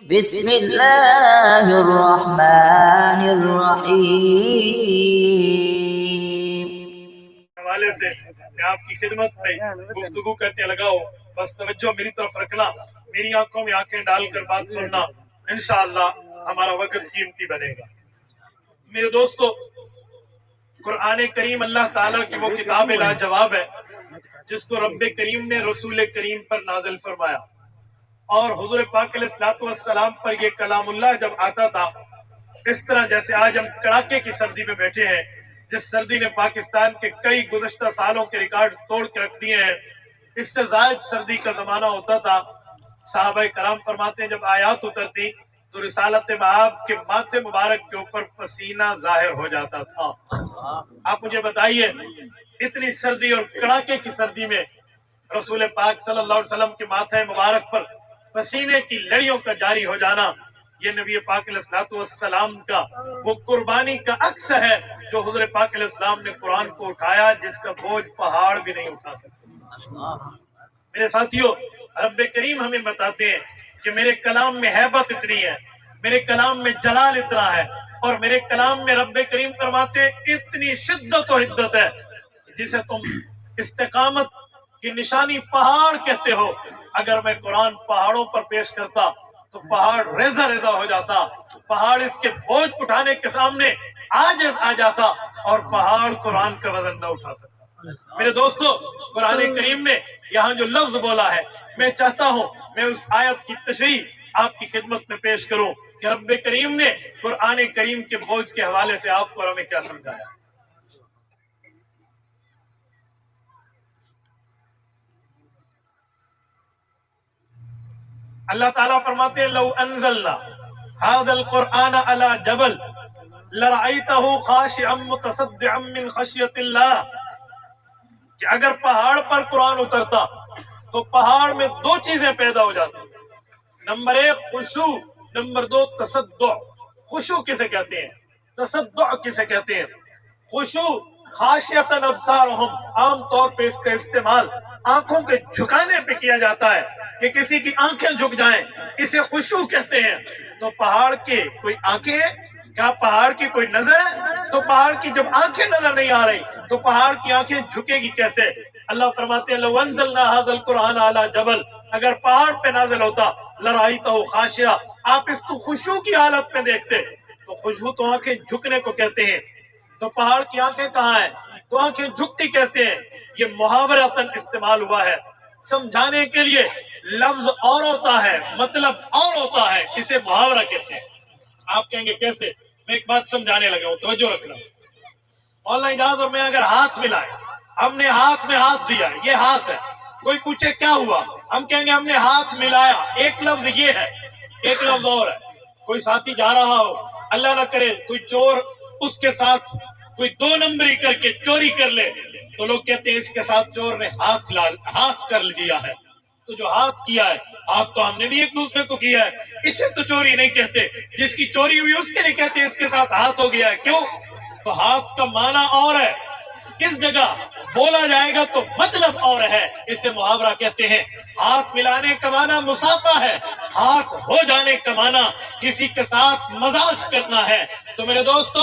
بسم اللہ الرحمن الرحیم۔ حوالے سے میں آپ کی خدمت میں گفتگو کرنے لگا ہوں، بس توجہ میری طرف رکھنا، میری آنکھوں میں آنکھیں ڈال کر بات سننا، انشاءاللہ ہمارا وقت قیمتی بنے گا۔ میرے دوستو، قرآن کریم اللہ تعالیٰ کی وہ کتاب لاجواب ہے جس کو رب کریم نے رسول کریم پر نازل فرمایا، اور حضور پاک علیہ السلام پر یہ کلام اللہ جب آتا تھا، اس طرح جیسے آج ہم کڑاکے کی سردی میں بیٹھے ہیں، جس سردی نے پاکستان کے کئی گزشتہ سالوں کے ریکارڈ توڑ کے رکھ دیے ہیں، اس سے زائد سردی کا زمانہ ہوتا تھا۔ صحابہ کرام فرماتے ہیں جب آیات اترتی تو رسالت مآب کے ماتھے مبارک کے اوپر پسینہ ظاہر ہو جاتا تھا۔ آپ مجھے بتائیے، اتنی سردی اور کڑاکے کی سردی میں رسول پاک صلی اللہ علیہ وسلم کے ماتھے مبارک پر پسینے کی لڑیوں کا جاری ہو جانا، یہ نبی پاک علیہ السلام کا وہ قربانی کا عکس ہے جو حضور پاک علیہ السلام نے قرآن کو اٹھایا، جس کا بوجھ پہاڑ بھی نہیں اٹھا سکتے۔ میرے ساتھیوں، رب کریم ہمیں بتاتے ہیں کہ میرے کلام میں ہیبت اتنی ہے، میرے کلام میں جلال اتنا ہے، اور میرے کلام میں رب کریم فرماتے ہیں اتنی شدت و حدت ہے جسے تم استقامت کی نشانی پہاڑ کہتے ہو۔ اگر میں قرآن پہاڑوں پر پیش کرتا تو پہاڑ ریزہ ریزہ ہو جاتا، پہاڑ اس کے بوجھ اٹھانے کے سامنے عاجز آ جاتا، اور پہاڑ قرآن کا وزن نہ اٹھا سکتا۔ میرے دوستو، قرآن کریم نے یہاں جو لفظ بولا ہے، میں چاہتا ہوں میں اس آیت کی تشریح آپ کی خدمت میں پیش کروں کہ رب کریم نے قرآن کریم کے بوجھ کے حوالے سے آپ کو اور ہمیں کیا سمجھایا۔ اللہ تعالیٰ فرماتے ہیں لو انزلنا هذا القرآن على جبل لرأيته خاشعا متصدعا من خشية الله، کہ اگر پہاڑ پر قرآن اترتا تو پہاڑ میں دو چیزیں پیدا ہو جاتی، نمبر ایک خشوع، نمبر دو تصدع۔ خشوع کسے کہتے ہیں؟ تصدع کسے کہتے ہیں؟ خشوع خاشعۃ ابصارہم، عام طور پہ اس کا استعمال آنکھوں کے جھکانے پہ کیا جاتا ہے کہ کسی کی آنکھیں جھک جائیں، اسے خشوع کہتے ہیں۔ تو پہاڑ کی کوئی آنکھیں ہیں؟ کیا پہاڑ کی کوئی نظر ہے؟ تو پہاڑ کی جب آنکھیں نظر نہیں آ رہی تو پہاڑ کی آنکھیں جھکے گی کیسے؟ اللہ فرماتے ہیں لو انزلنا هذا القرآن على جبل، اگر پہاڑ پہ نازل ہوتا لرأيته خاشعا، آپ اس کو خشوع کی حالت میں دیکھتے۔ تو خشوع تو آنکھیں جھکنے کو کہتے ہیں، تو پہاڑ کی آنکھیں کہاں ہیں؟ تو آنکھیں جھکتی کیسے ہیں؟ یہ محاورتاً استعمال ہوا ہے، سمجھانے کے لیے لفظ اور ہوتا ہے، مطلب اور ہوتا ہے، اسے محاورہ کہتے ہیں۔ آپ کہیں گے کیسے؟ میں ایک بات سمجھانے لگا ہوں، توجہ رکھنا۔ مولانا اجاز اور میں اگر ہاتھ ملائے، ہم نے ہاتھ میں ہاتھ دیا، یہ ہاتھ ہے، کوئی پوچھے کیا ہوا، ہم کہیں گے ہم نے ہاتھ ملایا، ایک لفظ یہ ہے، ایک لفظ اور ہے۔ کوئی ساتھی جا رہا ہو، اللہ نہ کرے کوئی چور اس کے ساتھ کوئی دو نمبری کر کے چوری کر لے، تو لوگ کہتے ہیں اس کے ساتھ چور نے ہاتھ کر دیا ہے۔ تو جو ہاتھ کیا ہے، ہاتھ تو ہم نے بھی ایک دوسرے کو کیا ہے، اسے تو چوری نہیں کہتے، جس کی چوری ہوئی اس کے نہیں کہتے اس کے ساتھ ہاتھ ہو گیا ہے۔ کیوں؟ تو ہاتھ کا معنی اور ہے، اس جگہ بولا جائے گا تو مطلب اور ہے، اسے محاورہ کہتے ہیں۔ ہاتھ ملانے کا معنی مصافحہ ہے، ہاتھ ہو جانے کا معنی کسی کے ساتھ مذاق کرنا ہے۔ تو میرے دوستو،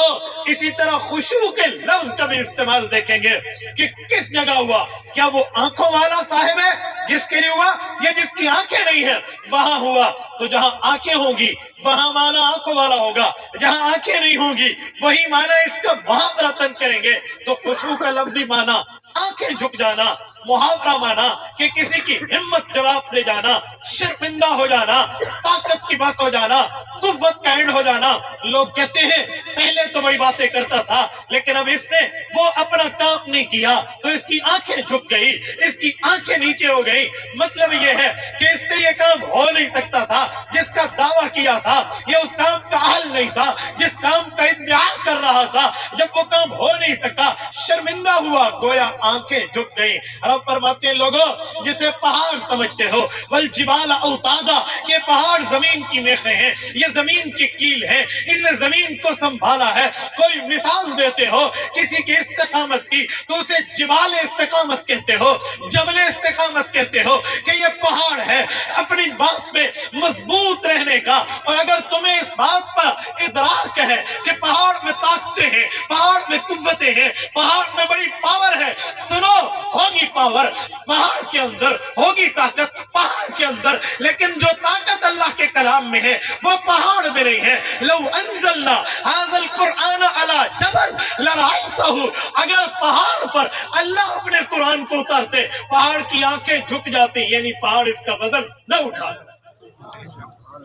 اسی طرح خشوع کے لفظ کا بھی استعمال دیکھیں گے کہ کس جگہ ہوا، کیا وہ آنکھوں والا صاحب ہے جس کے لیے ہوا، یا جس کی آنکھیں نہیں ہیں وہاں ہوا؟ تو جہاں آنکھیں ہوں گی وہاں معنی آنکھوں والا ہوگا، جہاں آنکھیں نہیں ہوں گی وہی معنی اس کا محاورتاً کریں گے۔ تو خشوع کا لفظی معنی آنکھیں جھک جانا، محاورہ مانا کہ کسی کی ہمت جواب دے جانا، شرمندہ ہو جانا، طاقت کی بات ہو جانا، قوت کا اینڈ ہو جانا۔ لوگ کہتے ہیں پہلے تو بڑی باتیں کرتا تھا لیکن اب اس نے وہ اپنا کام نہیں کیا تو اس کی آنکھیں جھک گئی، اس کی آنکھیں نیچے ہو گئی۔ مطلب یہ ہے کہ اس سے یہ کام ہو نہیں سکتا تھا جس کا دعویٰ کیا تھا، یہ اس کام کا حل نہیں تھا جس کام کا ادعا کر رہا تھا، جب وہ کام ہو نہیں سکا شرمندہ ہوا، گویا آنکھیں جھک گئی۔ رب فرماتے ہیں لوگوں جسے پہاڑ سمجھتے ہو، والجبال اوتادا، کہ پہاڑ زمین کی میخیں ہیں، یہ زمین کی کیل ہیں، ان نے زمین کو سنبھالا ہے۔ کوئی مثال دیتے ہو کسی کی استقامت کی تو اسے جبال استقامت کہتے ہو، جبل استقامت کہتے ہو، کہ یہ پہاڑ ہے، اپنی بات پہ مضبوط رہنے کا اور اگر تمہیں اس بات پر ادراک ہے کہ پہاڑ میں طاقتیں ہیں، پہاڑ میں قوتیں ہیں، پہاڑ میں بڑی پاور ہے، سنو ہوگی پاور پہاڑ کے اندر، ہوگی طاقت پہاڑ کے اندر، لیکن جو طاقت اللہ کے کلام میں ہے وہ پہاڑ میں نہیں ہے۔ لو انزلنا هذا القرآن على جبل لرأيته، اگر پہاڑ پر اللہ اپنے قرآن کو اتارتے پہاڑ کی آنکھیں جھک جاتی، یعنی پہاڑ اس کا وزن نہ اٹھاتا۔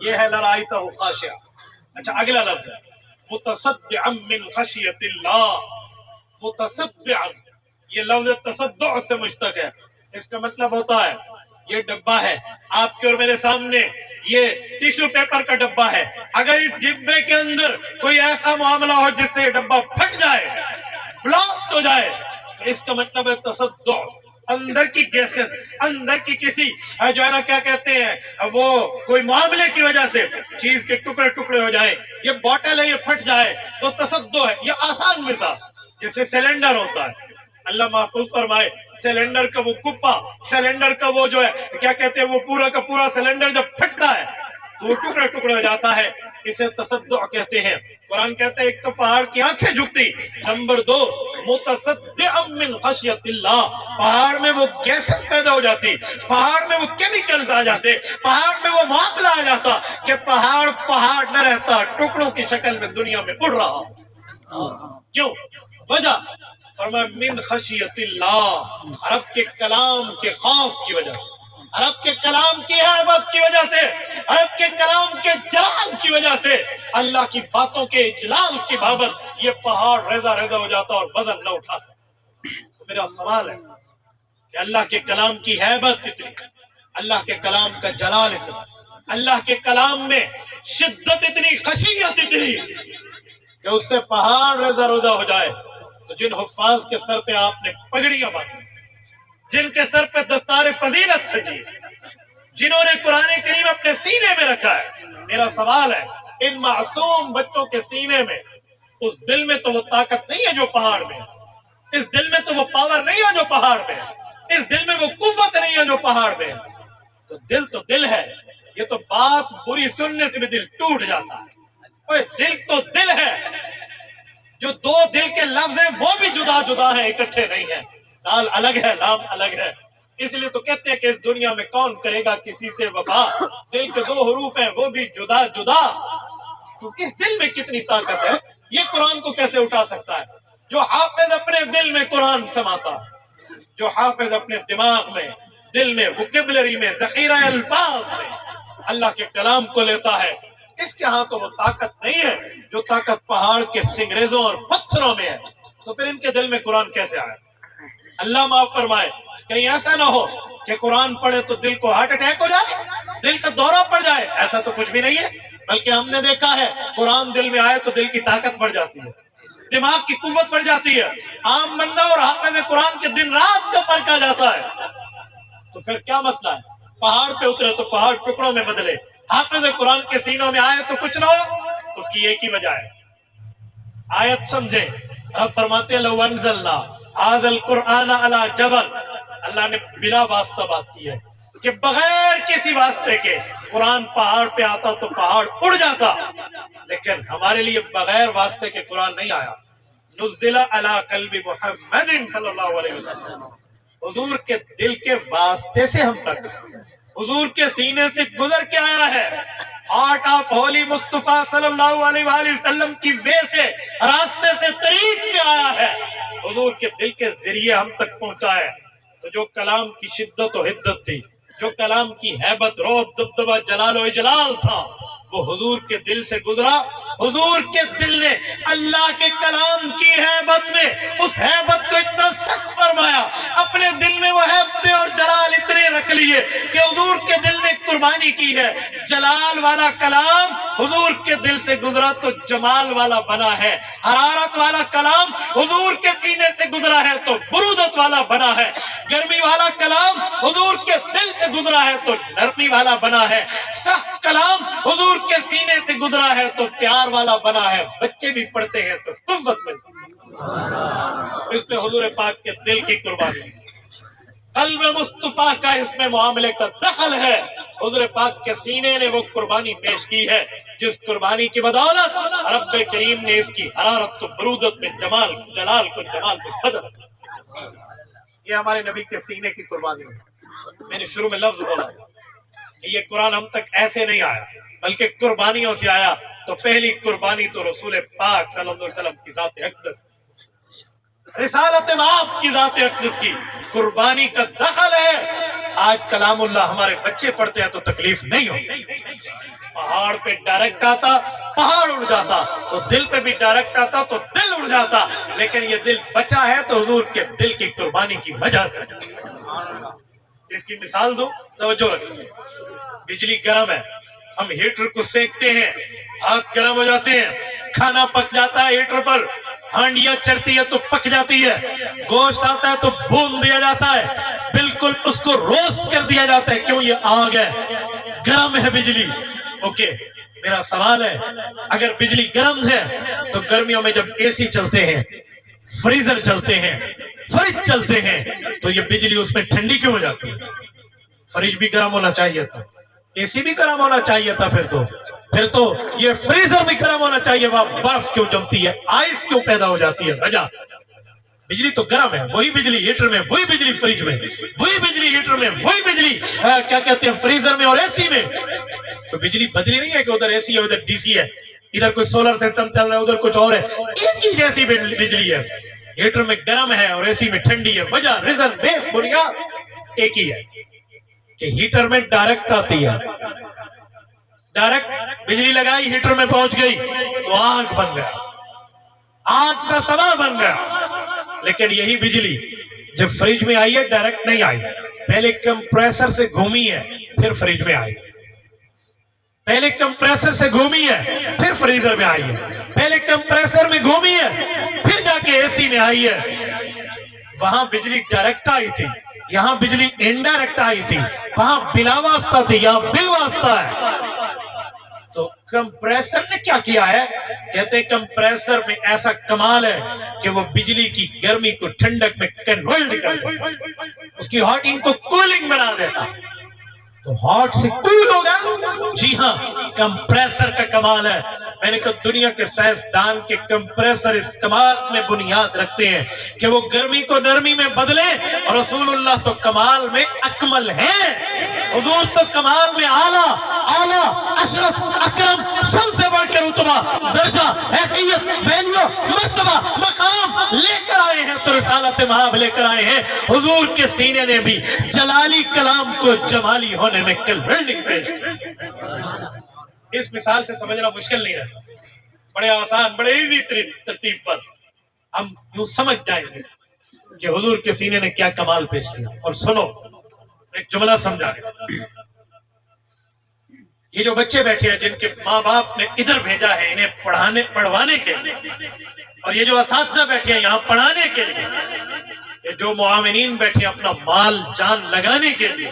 یہ ہے لرأيته خاشعا۔ اچھا اگلا لفظ ہے متصدعا من خشیت اللہ، متصدعا، یہ لفظ تصدع سے مشتق ہے۔ اس کا مطلب ہوتا ہے یہ ڈبہ ہے آپ کے اور میرے سامنے، یہ ٹیشو پیپر کا ڈبہ ہے، اگر اس ڈبے کے اندر کوئی ایسا معاملہ ہو جس سے یہ ڈبہ پھٹ جائے، بلاسٹ ہو جائے، تو اس کا مطلب ہے تصدع، اندر کی گیسز، اندر کی کسی جو ہے نا کیا کہتے ہیں وہ کوئی معاملے کی وجہ سے چیز کے ٹکڑے ٹکڑے ہو جائیں، یہ بوٹل ہے یہ پھٹ جائے تو تصدع ہے۔ یہ آسان مثال جیسے سلنڈر ہوتا ہے، اللہ محفوظ فرمائے، سلنڈر کا وہ کپا، سلنڈر کا وہ جو ہے کیا کہتے ہیں وہ پورا کا پورا سلنڈر جب پھٹتا ہے تو وہ ٹکڑے ٹکڑے ہو جاتا ہے، اسے تصدع کہتے ہیں۔ قرآن کہتے ہیں ایک تو پہاڑ کی آنکھیں جھکتی، نمبر دو متصدعا من خشیت اللہ، پہاڑ میں وہ گیسز پیدا ہو جاتی، پہاڑ میں وہ کیمیکلز آ جاتے، پہاڑ میں وہ معاملہ آ جاتا کہ پہاڑ پہاڑ نہ رہتا، ٹکڑوں کی شکل میں دنیا میں اڑ رہا۔ کیوں؟ وجہ فرمایا من خشیت اللہ، رب کے کلام کے خوف کی وجہ سے، رب کے کلام کی ہیبت کی وجہ سے، رب کے کلام کے جلال کی وجہ سے، اللہ کی باتوں کے جلال کی بابت یہ پہاڑ ریزہ ریزہ ہو جاتا اور وزن نہ اٹھا سکتا۔ تو میرا سوال ہے کہ اللہ کے کلام کی ہیبت کتنی، اللہ کے کلام کا جلال اتنا، اللہ کے کلام میں شدت اتنی، خشیت اتنی کہ اس سے پہاڑ ریزہ ریزہ ہو جائے۔ تو جن حفاظ کے سر پہ آپ نے پگڑیاں باندھی، جن کے سر پہ دستار فضیلت سجی، جنہوں نے قرآن کریم اپنے سینے میں رکھا ہے، میرا سوال ہے ان معصوم بچوں کے سینے میں، اس دل میں تو وہ طاقت نہیں ہے جو پہاڑ میں، اس دل میں تو وہ پاور نہیں ہے جو پہاڑ میں، اس دل میں وہ قوت نہیں ہے جو پہاڑ میں۔ تو دل ہے، یہ تو بات بری سننے سے بھی دل ٹوٹ جاتا ہے۔ اوے دل تو دل ہے، جو دو دل کے لفظ ہیں وہ بھی جدا جدا ہیں، اکٹھے نہیں ہیں، دال الگ ہے نام الگ ہے۔ اس لیے تو کہتے ہیں کہ اس دنیا میں کون کرے گا کسی سے وفا، دل کے دو حروف ہیں وہ بھی جدا جدا۔ تو اس دل میں کتنی طاقت ہے، یہ قرآن کو کیسے اٹھا سکتا ہے؟ جو حافظ اپنے دل میں قرآن سماتا، جو حافظ اپنے دماغ میں، دل میں، وکیبلری میں، ذخیرہ الفاظ میں اللہ کے کلام کو لیتا ہے، اس کے ہاں تو وہ طاقت نہیں ہے جو طاقت پہاڑ کے سنگریزوں اور پتھروں میں ہے۔ تو پھر ان کے دل میں قرآن کیسے آیا؟ اللہ معاف فرمائے، کہیں ایسا نہ ہو کہ قرآن پڑھے تو دل کو ہارٹ اٹیک ہو جائے، دل کا دورہ پڑ جائے، ایسا تو کچھ بھی نہیں ہے، بلکہ ہم نے دیکھا ہے قرآن دل میں آئے تو دل کی طاقت بڑھ جاتی ہے، دماغ کی قوت بڑھ جاتی ہے، عام بندہ اور حافظ قرآن کے دن رات کا فرق آ جاتا ہے۔ تو پھر کیا مسئلہ ہے؟ پہاڑ پہ اترے تو پہاڑ ٹکڑوں میں بدلے، حافظ قرآن کے سینوں میں آئے تو کچھ نہ ہو، اس کی ایک ہی وجہ ہے، آیت سمجھیں، رب فرماتے ہیں لو انزلنا هذا القرآن على جبل، اللہ نے بلا واسطہ بات کی ہے کہ بغیر کسی واسطے کے قرآن پہاڑ پہ آتا تو پہاڑ اڑ جاتا، لیکن ہمارے لیے بغیر واسطے کے قرآن نہیں آیا۔ نزل على قلب محمد صلی اللہ علیہ وسلم، حضور کے دل کے واسطے سے ہم تک، حضور کے سینے سے گزر کے آیا ہے، ہارٹ آف ہولی مصطفیٰ صلی اللہ علیہ وآلہ وسلم کی وے سے، راستے سے، طریق سے آیا ہے، حضور کے دل کے ذریعے ہم تک پہنچا ہے۔ تو جو کلام کی شدت و حدت تھی، جو کلام کی ہیبت، رعب، دبدبہ، جلال و اجلال تھا، وہ حضور کے دل سے گزرا۔ حضور کے دل نے اللہ کے کلام کی ہیبت میں اس ہیبت کو اتنا سخت فرمایا، اپنے دل میں وہ ہیبت اور جلال اتنے رکھ لیے کہ حضور کے دل نے قربانی کی ہے، جلال والا کلام حضور کے دل سے گزرا تو جمال والا بنا ہے، حرارت والا کلام حضور کے سینے سے گزرا ہے تو برودت والا بنا ہے، گرمی والا کلام حضور کے دل سے گزرا ہے تو نرمی والا بنا ہے، سخت کلام حضور کے سینے سے گزرا ہے تو پیار والا بنا ہے، بچے بھی پڑھتے ہیں تو قوت ملتی ہے۔ اس میں حضور پاک کے دل کی قربانی، قلب مصطفیٰ کا اس میں معاملے کا دخل ہے. حضور پاک کے سینے نے وہ قربانی پیش کی ہے جس قربانی کی بدولت رب کریم نے اس کی حرارت کو برودت میں جلال کو بدل. یہ ہمارے نبی کے سینے کی قربانی ہے. میں نے شروع میں لفظ بولا کہ یہ قرآن ہم تک ایسے نہیں آیا بلکہ قربانیوں سے آیا. تو پہلی قربانی تو رسول پاک صلی اللہ علیہ وسلم کی ذات اقدس، رسالت مآب کی ذات اقدس کی قربانی کا دخل ہے. آج کلام اللہ ہمارے بچے پڑھتے ہیں تو تکلیف نہیں ہوتی. پہاڑ پہ ڈائریکٹ آتا پہاڑ اڑ جاتا، تو دل پہ بھی ڈائریکٹ آتا تو دل اڑ جاتا. لیکن یہ دل بچا ہے تو حضور کے دل کی قربانی کی وجہ سے. اس کی مثال دو، توجہ رکھیں. بجلی گرم ہے، ہم ہیٹر کو سینکتے ہیں، ہاتھ گرم ہو جاتے ہیں، کھانا پک جاتا ہے ہیٹر پر، ہانڈیاں چڑھتی ہے تو پک جاتی ہے، گوشت آتا ہے تو بھون دیا جاتا ہے، بالکل اس کو روسٹ کر دیا جاتا ہے. کیوں؟ یہ آگ ہے، گرم ہے بجلی. اوکے، میرا سوال ہے اگر بجلی گرم ہے تو گرمیوں میں جب اے سی چلتے ہیں، فریزر چلتے ہیں، فریج چلتے ہیں، تو یہ بجلی اس میں ٹھنڈی کیوں ہو جاتی ہے؟ فریج بھی گرم ہونا چاہیے تھا، اے سی بھی گرم ہونا چاہیے تھا، پھر تو یہ فریزر بھی گرم ہونا چاہیے. وہاں برف کیوں جمتی ہے؟ آئس کیوں پیدا ہو جاتی ہے؟ وجہ بجلی تو گرم ہے، وہی بجلی ہیٹر میں، وہی بجلی فریج میں، وہی بجلی ہیٹر میں، وہی بجلی کیا کہتے ہیں فریزر میں اور اے سی میں. تو بجلی بدلی نہیں ہے کہ ادھر اے سی ہے ادھر ڈی سی ہے، ادھر کوئی سولر سسٹم چل رہا ہے ادھر کچھ اور ہے. ایک ہی جیسی بجلی ہے، ہیٹر میں گرم ہے اور اے سی میں ٹھنڈی ہے. وجہ ریزن بیس بنیاد ایک ہی ہے کہ ہیٹر میں ڈائریکٹ آتی ہے، ڈائریکٹ بجلی لگائی ہیٹر میں پہنچ گئی تو آگ بن گیا، آگ سے سما بن گیا. لیکن یہی بجلی جب فریج میں آئی ہے ڈائریکٹ نہیں آئی، پہلے کمپریسر سے گھومی ہے پھر فریج میں آئی، پہلے کمپریسر سے گھومی ہے پھر فریزر میں آئی ہے، پہلے کمپریسر میں گھومی ہے پھر جا کے اے سی میں آئی ہے. وہاں بجلی ڈائریکٹ آئی تھی، یہاں بجلی انڈائریکٹ آئی تھی، وہاں بلا واسطہ تھی، یہاں بل واسطہ ہے. تو کمپریسر نے کیا کیا ہے؟ کہتے ہیں کمپریسر میں ایسا کمال ہے کہ وہ بجلی کی گرمی کو ٹھنڈک میں کنورٹ کر دیتا، اس کی ہاٹنگ کو کولنگ بنا دیتا. تو ہاٹ سے کول ہوگا. جی ہاں، کمپریسر کا کمال ہے. میں نے کہا دنیا کے سائنسدان کے کمپریسر اس کمال میں بنیاد رکھتے ہیں کہ وہ گرمی کو نرمی میں بدلے. اور رسول اللہ تو کمال میں اکمل ہیں، حضور تو کمال میں اعلیٰ اشرف اکرم سب سے بڑھ کے رتبہ درجہ حیثیت ویلیو مرتبہ مقام لے کر آئے ہیں. تو رسالت مآب لے کر آئے ہیں. حضور کے سینے نے بھی جلالی کلام کو جمالی ہونے میں کنورٹنگ پیش کی. اس مثال سے سمجھنا مشکل نہیں رہتا، بڑے آسان بڑے ایزی ترتیب پر ہم یوں سمجھ جائیں گے کہ حضور کے سینے نے کیا کمال پیش کیا. اور سنو ایک جملہ سمجھا، یہ جو بچے بیٹھے ہیں جن کے ماں باپ نے ادھر بھیجا ہے انہیں پڑھوانے کے لیے، اور یہ جو اساتذہ بیٹھے ہیں یہاں پڑھانے کے لیے، یہ جو معاونین بیٹھے ہیں اپنا مال جان لگانے کے لیے،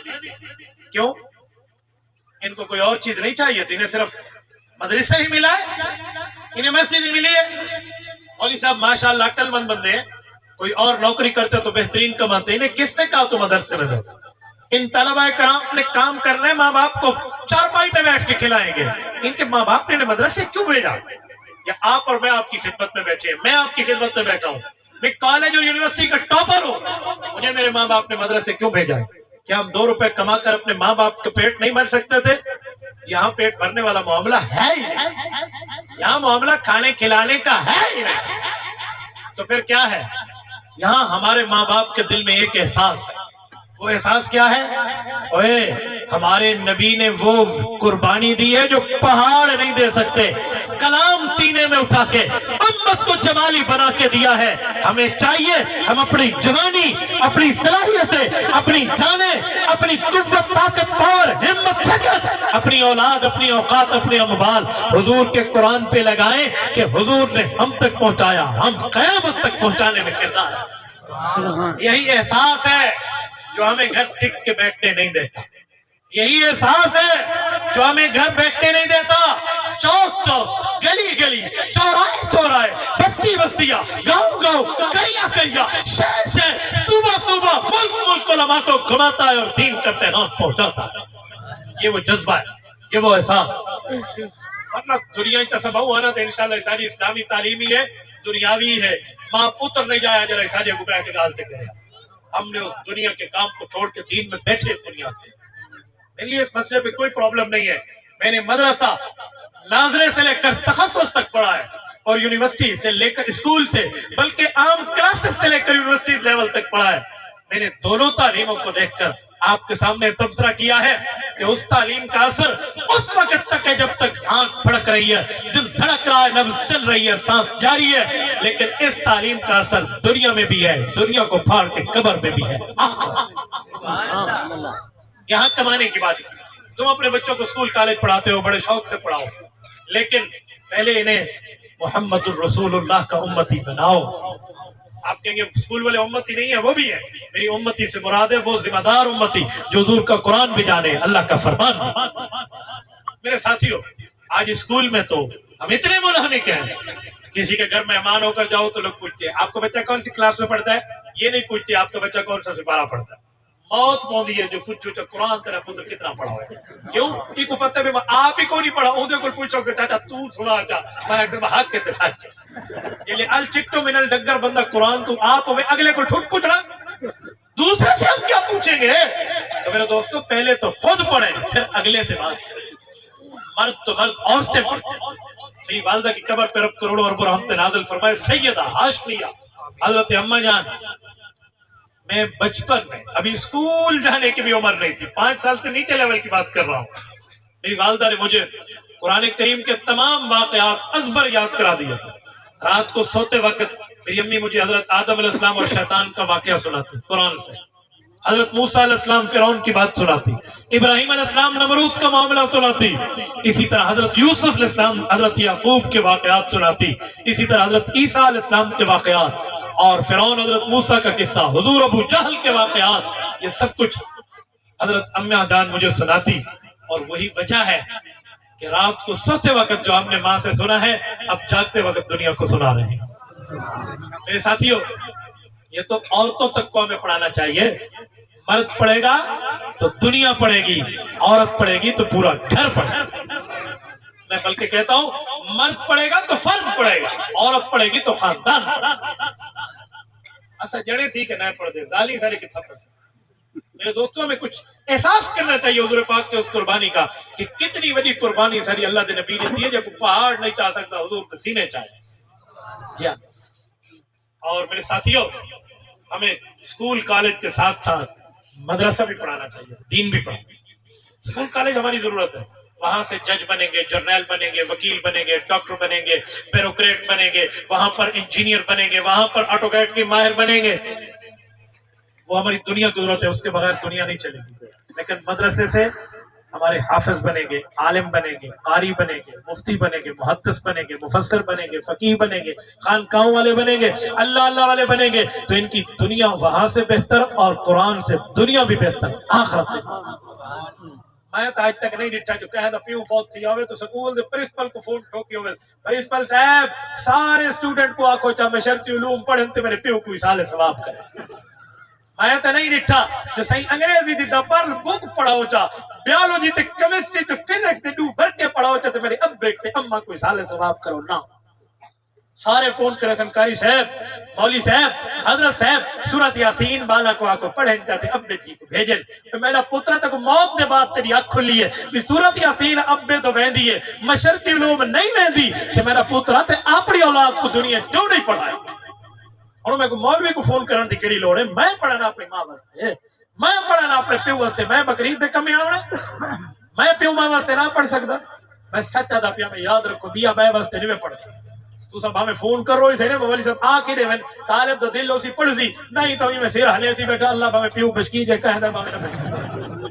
کیوں؟ ان کو کوئی اور چیز نہیں چاہیے تھی، انہیں صرف مدرسہ ہی ملا ہے، انہیں مسجد ہی ملی ہے. مولوی صاحب ماشاءاللہ عقل مند بندے ہیں، کوئی اور نوکری کرتے تو بہترین کماتے. انہیں کس نے کہا تو مدرسے میں دو؟ ان طلبہ کرام نے کام کرنا ہے، ماں باپ کو چارپائی پہ بیٹھ کے کھلائیں گے. ان کے ماں باپ نے مدرسے کیوں بھیجا؟ یا آپ اور میں آپ کی خدمت میں بیٹھے ہیں، میں آپ کی خدمت میں بیٹھا ہوں، میں کالج اور یونیورسٹی کا ٹاپر ہوں، مجھے میرے ماں باپ نے مدرسے کیوں بھیجا ہے؟ کیا ہم 2 روپے کما کر اپنے ماں باپ کا پیٹ نہیں بھر سکتے تھے؟ یہاں پیٹ بھرنے والا معاملہ ہے ہی نہیں، یہاں معاملہ کھانے کھلانے کا ہے ہی نہیں. تو پھر کیا ہے؟ یہاں ہمارے ماں باپ کے دل میں ایک احساس ہے. وہ احساس کیا ہے؟ اوے ہمارے نبی نے وہ قربانی دی ہے جو پہاڑ نہیں دے سکتے. کلام سینے میں اٹھا کے امت کو جمالی بنا کے دیا ہے. ہمیں چاہیے ہم اپنی جوانی، اپنی صلاحیتیں، اپنی جانیں، اپنی قوت، طاقت، پاور، ہمت، سکت، اپنی اولاد، اپنی اوقات، اپنے اموال حضور کے قرآن پہ لگائیں کہ حضور نے ہم تک پہنچایا، ہم قیامت تک پہنچانے میں کردار ہے. یہی احساس ہے جو ہمیں گھر ٹک کے بیٹھنے نہیں دیتا. یہی احساس ہے جو ہمیں گھر بیٹھنے نہیں دیتا. چوک چوک گلی گلی چوراہے چوراہے بستی بستیاں گاؤں گاؤں کریا کریا شہر شہر صوبہ صوبہ ملک ملک علماء کو گھماتا ہے اور دین کا پیغام پہنچاتا ہے. یہ وہ جذبہ ہے, یہ وہ احساس. مطلب دنیا چا سب آنا تو انشاءاللہ ساری اسلامی تعلیمی ہے, دنیاوی ہے. ماں پتر نہیں جایا جرا ساجے گبرہ کے گال سے کرے. ہم نے اس دنیا کے کام کو چھوڑ کے دین میں بیٹھے اس دنیا پہ. میرے لیے اس مسئلے پہ کوئی پرابلم نہیں ہے. میں نے مدرسہ ناظرے سے لے کر تخصص تک پڑھا ہے, اور یونیورسٹی سے لے کر اسکول سے, بلکہ عام کلاسز سے لے کر یونیورسٹی لیول تک پڑھا ہے. میں نے دونوں تعلیموں کو دیکھ کر آپ کے سامنے تبصرہ کیا ہے کہ اس تعلیم کا اثر اس وقت تک ہے جب تک آنکھ پھڑک رہی ہے, دل دھڑک رہا ہے, نبض چل رہی ہے, سانس جاری ہے. لیکن اس تعلیم کا اثر دنیا میں بھی ہے, دنیا کو پھاڑ کے قبر میں بھی ہے. یہاں کمانے کی بات. تم اپنے بچوں کو اسکول کالج پڑھاتے ہو, بڑے شوق سے پڑھاؤ, لیکن پہلے انہیں محمد الرسول اللہ کا امتی بناؤ. آپ کہیں گے اسکول والے امتی نہیں ہے, وہ بھی ہے. میری امتی سے مراد ہے وہ ذمہ دار امتی جو حضور کا قرآن بھی جانے, اللہ کا فرمان بھی. میرے ساتھیوں, آج اسکول میں تو ہم اتنے منہمک ہیں, کسی کے گھر مہمان ہو کر جاؤ تو لوگ پوچھتے ہیں آپ کا بچہ کون سی کلاس میں پڑھتا ہے. یہ نہیں پوچھتے آپ کا بچہ کون سا سپارہ پڑھتا ہے. موت پوندی ہے جو پوچھو چا قرآن تیرا پتر کتنا پڑھا ہے. کیوں یہ کو پتہ بھی آپ ہی کو نہیں پڑھا, اندے کو پوچھو کہ چاچا تو سنا چا میں ایک سے حق کہتے سچ یہ ال چٹو منل ڈگر بندہ قرآن تو آپ ہوئے اگلے کو ٹھوٹ پوچھنا, دوسرے سے ہم کیا پوچھیں گے. تو میرے دوستو پہلے تو خود پڑھیں پھر اگلے سے بات. مرد تو مرد, عورتیں پڑھیں. میری والدہ کی قبر پہ رب کروڑوں اربوں رحمت نازل فرمائے سیدہ ہاشمیہ حضرت اماں جان. میں بچپن میں ابھی اسکول جانے کی بھی عمر نہیں تھی, 5 سال سے نیچے لیول کی بات کر رہا ہوں. میری والدہ نے مجھے قرآن کریم کے تمام واقعات ازبر یاد کرا دیا تھا. رات کو سوتے وقت میری امی مجھے حضرت آدم علیہ السلام اور شیطان کا واقعہ سناتی قرآن سے, حضرت موسیٰ علیہ السلام فرعون کی بات سناتی, ابراہیم علیہ السلام نمرود کا معاملہ سناتی, اسی طرح حضرت یوسف علیہ السلام حضرت یعقوب کے واقعات سناتی, اسی طرح حضرت عیسیٰ علیہ السلام کے واقعات, اور فرعون حضرت موسیٰ کا قصہ, حضور ابو جہل کے واقعات, یہ سب کچھ حضرت امیہ جان مجھے سناتی. اور وہی وجہ ہے کہ رات کو سوتے وقت جو ہم نے ماں سے سنا ہے اب جاگتے وقت دنیا کو سنا رہے ہیں. میرے ساتھیوں, یہ تو عورتوں تک کو ہمیں پڑھانا چاہیے. مرد پڑھے گا تو دنیا پڑھے گی, عورت پڑھے گی تو پورا گھر پڑھے گا. میں بلکہ کہتا ہوں مرد پڑھے گا تو فرد پڑھے گا, عورت پڑھے گی تو خاندان. ایسا جڑے تھی کہ نہ پڑھ دے ظالی سارے کی تھپڑ سے. میرے دوستوں ہمیں کچھ احساس کرنا چاہیے حضور پاک کے اس قربانی کا کہ کتنی بڑی قربانی ساری اللہ دے نبی نے دی ہے, جو پہاڑ نہیں چاہ سکتا حضور کے سینے چاہے. جی ہاں. اور میرے ساتھیوں, ہمیں اسکول کالج کے ساتھ ساتھ مدرسہ بھی پڑھانا چاہیے, دین بھی پڑھانا. اسکول کالج ہماری ضرورت ہے, وہاں سے جج بنیں گے, جرنیل بنیں گے, وکیل بنیں گے, ڈاکٹر بنیں گے, بیوروکریٹ بنیں گے, وہاں پر انجینئر بنیں گے, وہاں پر آٹوکیڈ کے ماہر بنیں گے. وہ ہماری دنیا کی ضرورت ہے, اس کے بغیر دنیا نہیں چلے گی. لیکن مدرسے سے ہمارے حافظ بنیں گے, عالم بنیں گے, قاری بنیں گے, مفتی بنیں گے, محدث بنیں گے, مفسر بنیں گے, فقیہ بنیں گے, خانقاہوں والے بنیں گے, اللہ اللہ والے بنیں گے, تو ان کی دنیا وہاں سے بہتر اور قرآن سے دنیا بھی بہتر آخرت میں. میں آج تک نہیں ڈٹھا جو کہہ دا پیو فوت تھی ہوئے تو سکول دے پرنسپل کو فون ٹھوکی ہوئے, پرنسپل صاحب سارے اسٹوڈنٹ کو آکھو چاہ میں شرطی علوم پڑھن تے میرے پیو کوئی سالے ثواب کرے. میں تو نہیں ڈٹھا جو صحیح انگریزی دی دبر بک پڑھاؤ چاہ, بیالوجی تے کیمسٹری تے فزکس تے دو ورک کے پڑھاؤ چاہ تے میرے ابے تے اماں کوئی سالے ثواب کرو نا. سارے فون کرے سنکاری صاحب, مولوی صاحب, حضرت صاحب سورۃ یاسین بالا کو آکو پڑھیں چاہتے ابے جی کو بھیجن. میرا پترہ تک موت دے بعد تیری آنکھ کھلی ہے بھی سورۃ یاسین ابے تو ویندی ہے, مشرقی علوم نہیں ویندی, تے میرا پترہ تے اپنی اولاد کو دنیا کیوں نہیں پڑھائے. اور میں کو مولوی کو فون کرن دی کیڑی لوڑ ہے, میں پڑھنا اپنی ماں واسطے, میں پڑھنا اپنے پیو واسطے. میں بقرعید دے کمے آونا, میں پیو ماں واسطے نہ پڑھ سکتا. میں سچا دا پیا, میں یاد رکھو بیا بے واسطے نہیں میں پڑھتا. تو سب ہمیں فون کر رہو ہی مولی صاحب آ کے دے طالب دا دل اسی پڑھ سی نہیں تو میں سیر ہلے سی بیٹھا اللہ ہمیں پیو بچکی جے کہہ دا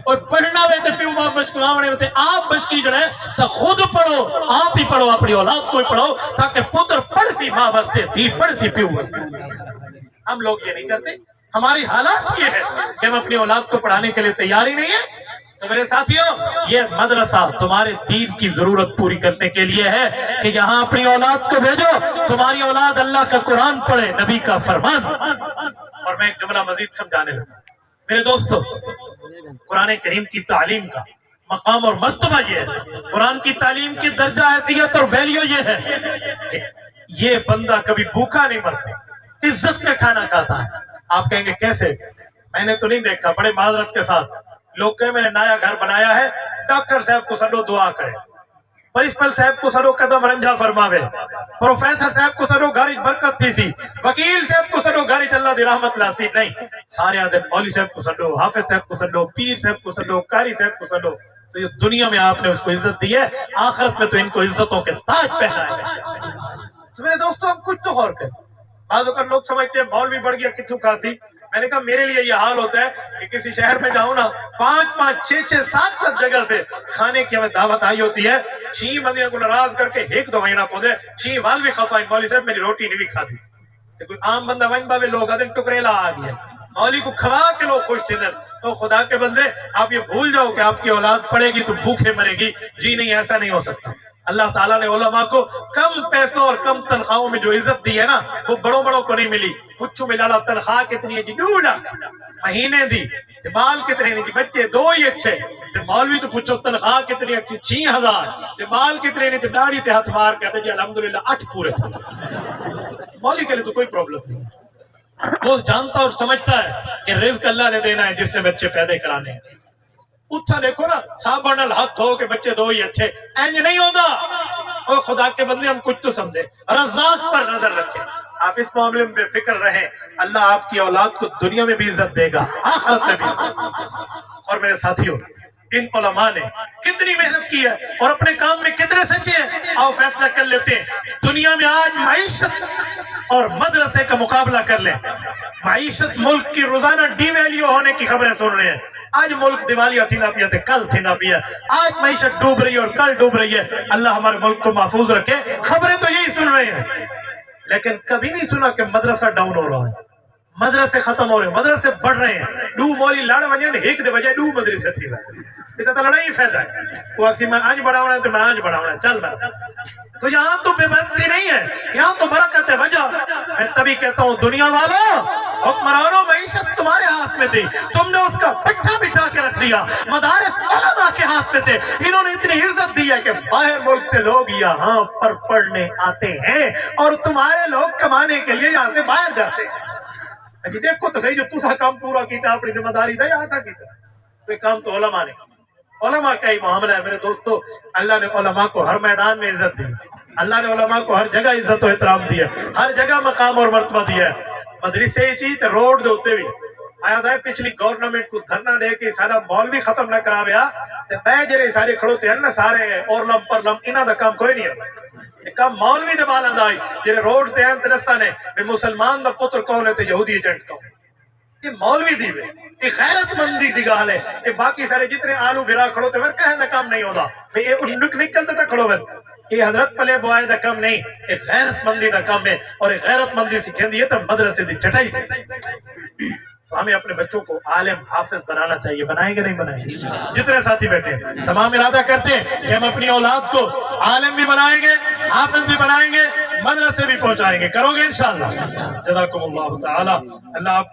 اور پڑھنا وے تے پیو ماں بچکو آونے تے آپ بچکی جڑے تا خود پڑھو, آپ ہی پڑھو, اپنی اولاد کو ہی پڑھو تاکہ پتر پڑھ سی ماں واسطے, دی پڑھ سی پیو واسطے. ہم لوگ یہ نہیں کرتے. ہماری حالات یہ ہے کہ ہم اپنی اولاد کو پڑھانے کے لیے تیار ہی نہیں ہے. تو میرے ساتھیوں یہ مدرسہ تمہارے دین کی ضرورت پوری کرنے کے لیے ہے کہ یہاں اپنی اولاد کو بھیجو، تمہاری اولاد اللہ کا قرآن پڑھے، نبی کا فرمان۔ اور میں ایک جملہ مزید سمجھانے لگا میرے دوستو، قرآن کریم کی تعلیم کا مقام اور مرتبہ یہ ہے، قرآن کی تعلیم کی درجہ حیثیت اور ویلیو یہ ہے کہ یہ بندہ کبھی بھوکا نہیں مرتا، عزت کا کھانا کھاتا ہے۔ آپ کہیں گے کیسے؟ میں نے تو نہیں دیکھا، بڑے معذرت کے ساتھ لوگ کہیں میں نے نیا گھر بنایا ہے، ڈاکٹر صاحب کو سڈو دعا کرے، پرنسپل صاحب کو سڈو قدم رنجا فرماوے، پروفیسر صاحب کو سڈو گھر برکت تھی سی، وکیل صاحب کو سڈو گھر اللہ دی رحمت لاسی، نہیں، سارے آدھے مولوی صاحب کو سڈو، حافظ صاحب کو سڈو، پیر صاحب کو سڈو، قاری صاحب کو سڈو۔ تو یہ دنیا میں آپ نے اس کو عزت دی ہے، آخرت میں تو ان کو عزتوں کے تاج پہنائے گا۔ تو میرے دوستو ہم کچھ تو غور کریں۔ بعض اوقات لوگ سمجھتے ہیں مولوی بڑھ گیا کتوں کھاسی۔ میں نے کہا میرے لیے یہ حال ہوتا ہے کہ کسی شہر میں جاؤں نا، 5 6 7 جگہ سے کھانے کی ہمیں دعوت آئی ہوتی ہے، 6 بندیاں کو ناراض کر کے ایک دو مہینہ پودے 6 والوی خفائی مولوی صاحب میری روٹی نہیں بھی کھاتی۔ تو کوئی عام بندہ وہیں باوے لوگ آدھے ٹکریلا آ گیا، مولوی کو کھوا کے لوگ خوش تھے۔ تو خدا کے بندے آپ یہ بھول جاؤ کہ آپ کی اولاد پڑے گی تو بھوکے مرے گی، جی نہیں، ایسا نہیں ہو سکتا۔ اللہ تعالیٰ نے علماء کو کم پیسوں اور کم تنخواہوں میں جو عزت دی ہے نا، وہ بڑوں بڑوں کو نہیں ملی۔ کچھ ملا تنخواہ کتنی ہے جی؟ 2 لاکھ مہینے دی، مال کتنے نہیں جی؟ بچے 2 ہی اچھے، مولوی تو پوچھو تنخواہ کتنی اچھی 6000، مال کتنے نہیں؟ داڑھی تے ہاتھ مار کہتے جی الحمدللہ 8 پورے تھے۔ مولوی کے لیے تو کوئی پرابلم نہیں، وہ جانتا اور سمجھتا ہے کہ رزق اللہ نے دینا ہے جس نے بچے پیدا کرانے ہیں۔ اٹھا دیکھو نا، صاحب نال ہاتھ ہو کے بچے 2 ہی اچھے، اینج نہیں ہوتا۔ اور خدا کے بندے ہم کچھ تو سمجھے، رزاق پر نظر رکھیں، آپ اس معاملے میں بے فکر رہیں، اللہ آپ کی اولاد کو دنیا میں بھی عزت دے گا، آخرت میں بھی۔ اور میرے ساتھیوں، ان علماء نے کتنی محنت کی ہے اور اپنے کام میں کتنے سچے ہیں۔ آؤ فیصلہ کر لیتے ہیں، دنیا میں آج معیشت اور مدرسے کا مقابلہ کر لیں۔ معیشت ملک کی روزانہ ڈی ویلیو ہونے کی خبریں سن رہے ہیں۔ آج ملک دیوالیہ تھی نہ پیا تھے، کل تھی نہ پیا، آج معیشت ڈوب رہی ہے اور کل ڈوب رہی ہے۔ اللہ ہمارے ملک کو محفوظ رکھے۔ خبریں تو یہی سن رہے ہیں، لیکن کبھی نہیں سنا کہ مدرسہ ڈاؤن ہو رہا ہے، مدرسے ختم ہو رہے ہیں، مدرسے بڑھ رہے ہیں۔ 2 مولی لڑ وجن ایک دے بجائے 2 مدرسے تھی اس تو لڑائی فائدہ ہے۔ وہ اکسی میں آج بڑھاؤنا ہے تو میں آج بڑھاؤنا ہے، چل میں تو یہاں تو بے برکتی نہیں ہے، یہاں تو برکت ہے۔ وجہ میں تبھی کہتا ہوں دنیا والوں، حکمرانوں، معیشت تمہارے ہاتھ میں تھی، تم نے اس کا پٹھا بٹھا کے رکھ دیا۔ مدارس علماء کے ہاتھ میں تھے، انہوں نے اتنی عزت دی ہے کہ باہر ملک سے لوگ یہاں پر پڑھنے آتے ہیں اور تمہارے لوگ کمانے کے لیے یہاں سے باہر جاتے ہیں۔ جی دیکھو تو صحیح، جو تسا کام پورا کیتا اپنی ذمہ داری دا یہاں سا کیتا، تو یہ کام تو علماء نے، علماء کا ہی معاملہ ہے۔ میرے دوستو، اللہ نے علماء کو ہر میدان میں عزت دی، اللہ نے علماء کو ہر جگہ عزت و احترام دیا، ہر جگہ مقام اور مرتبہ دیا ہے۔ مدرسے چیز روڈ دے ہوتے بھی آیا تھا، پچھلی گورنمنٹ کو دھرنا دے کے سارا مولوی ختم نہ کرا بیا تے بے جڑے سارے کھڑوتے ہیں نا، سارے اور لم پر لم، انہاں دا کام کوئی نہیں ہے، کام مولوی دے بالاں دا جڑے روڈ تے ہیں ترسا نے بھی مسلمان دا پتر کون ہے تے یہودی ایجنٹ کون۔ یہ مولوی دی وے، یہ غیرت مندی دی گال ہے۔ یہ باقی سارے جتنے آلو بھرا کھڑوتے ہیں کہنے دا کام نہیں ہوتا، یہ نکلتے تھا کھڑو میں، یہ حضرت پلے بوائے دا کام نہیں، یہ غیرت مندی دا کام ہے۔ اور یہ غیرت مندی سکھیں دی ہے تو مدرسے دی چٹائی سے۔ تو ہمیں اپنے بچوں کو عالم حافظ بنانا چاہیے، بنائیں گے نہیں بنائیں گے؟ جتنے ساتھی بیٹھے ہیں تمام ارادہ کرتے ہیں کہ ہم اپنی اولاد کو عالم بھی بنائیں گے، حافظ بھی بنائیں گے، مدرسے بھی پہنچائیں گے، کرو گے انشاءاللہ؟ جزاکم اللہ تعالی، اللہ آپ کو